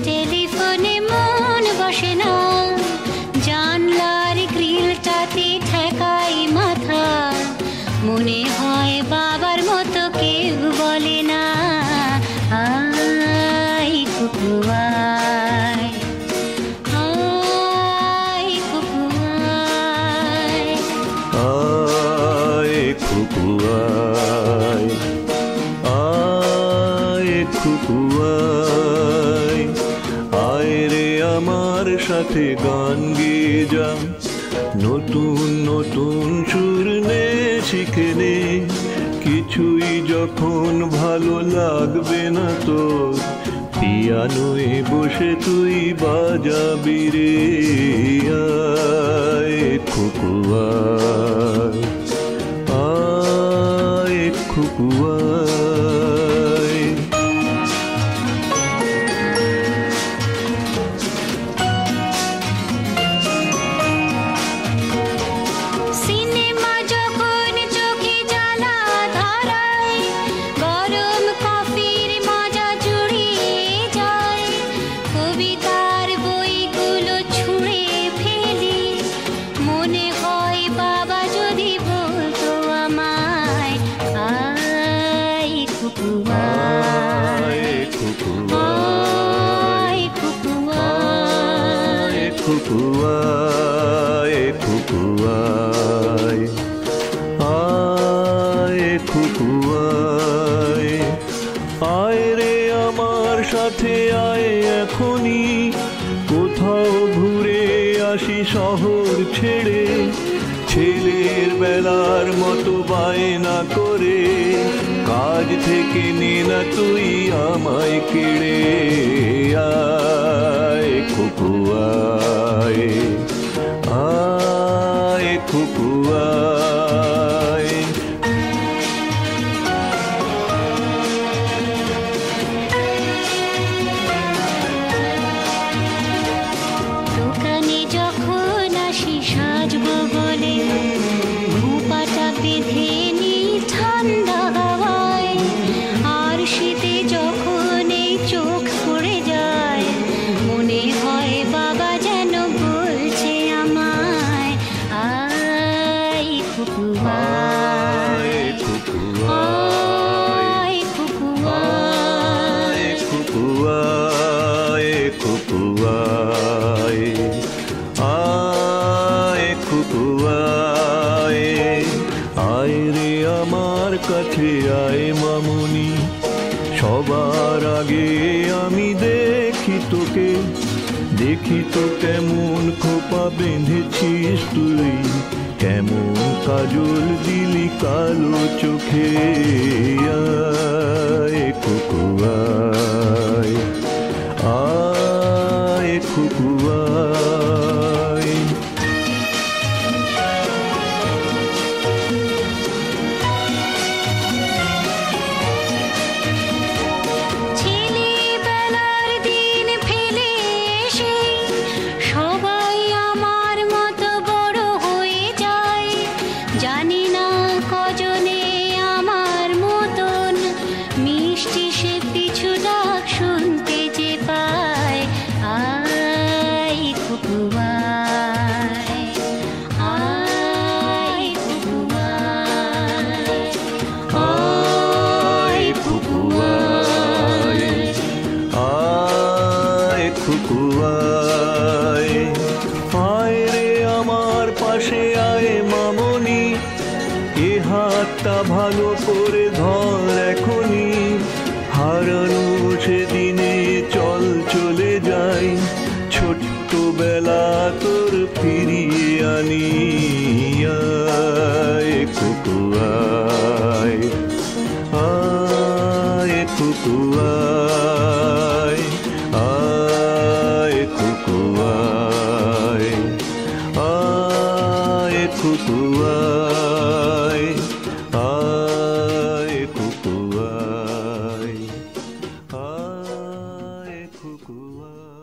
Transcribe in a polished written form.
টেলিফোনে মন বসে না, জানলার গ্রিলটাতে ঠেকাই মাথা, মনে হয় বাবার মতো কেউ বলে না, আয় কুকু আয়, আয় কুকু আয়, আয় কুকু আয়, আয় কুকু আয়, আয় রে আমার সাথে গান গেয়ে যা, নতুন নতুন সুর নে শিখে নে, কিছুই যখন ভালো লাগবে না তোর, পিয়ানোয় বসে তুই বাজাবি রে, আয় কুকু আয়, আয় কুকু আয়। সিনেমা যখন চোখে জ্বালা ধরায়, গরম কফির মজা জুড়িয়ে যায়, কবিতার বইগুলো ছুঁড়ে ফেলি, মনে হয় বাবা যদি বলতো আমায়, আয় কুকু আয়, আয় কুকু আয় কুকু আয়, আয়, কুকু আয়, কুকু আয়, আয় কুকু আয়, আয় রে আমার সাথে আয় এখনই, কোথাও ঘুরে আসি শহর ছেড়ে, ছেলের বেলার মতো বায়না করে, কাজ থেকে নে না তুই আমায় কেড়ে, আয় কুকু আয়, আয় কুকু আয়। দোকানে যখন আসি সাজবো বলে, ঘুপাটা বেঁধে নি ঠান্ডা হাওয়ায়, আর শীতে যখন এই চোখ পড়ে যায়, মনে হয় বাবা যেন বলছে আমায়, আয় কুকু আয়, আয় কুকু আয় কুকু আয়, আয়, কুকু আয়, কুকু আয়, আয় কুকু আয়, আয় রে আমার কাছে আয় মামুনি, সবার আগে আমি দেখি তোকে, দেখি তো কেমন খোপা বেঁধেছিস তুই, কেমন কাজল দিলি কালো চোখে, আয় কুকু আয়, আয় কুকু আয়। ছেলেবেলার দিন ফেলে এসে সবাই আমার মতো বড় হয়ে যায়, জানি না কজনে আমার মতন মিষ্টি সে পিছু ডাক শুনতে যে পায়, আয় কুকু আয়, আয় কুকু আয়, আয় কুকু আয়, আয় কুকু আয়, আয় রে আমার পাশে আয় মামনি, এ হাতটা ভালো করে ধর এখনই, হারানো সেদিনে চল চলে যাই, ছোট্টবেলা তোর ফিরিয়ে আনি, আয় কুকু আয়, আয় কুকু আয়, আয় কুকু আয়, আয় কুকু আয়, আয় কুকু আয়, আয় কুকু আয়।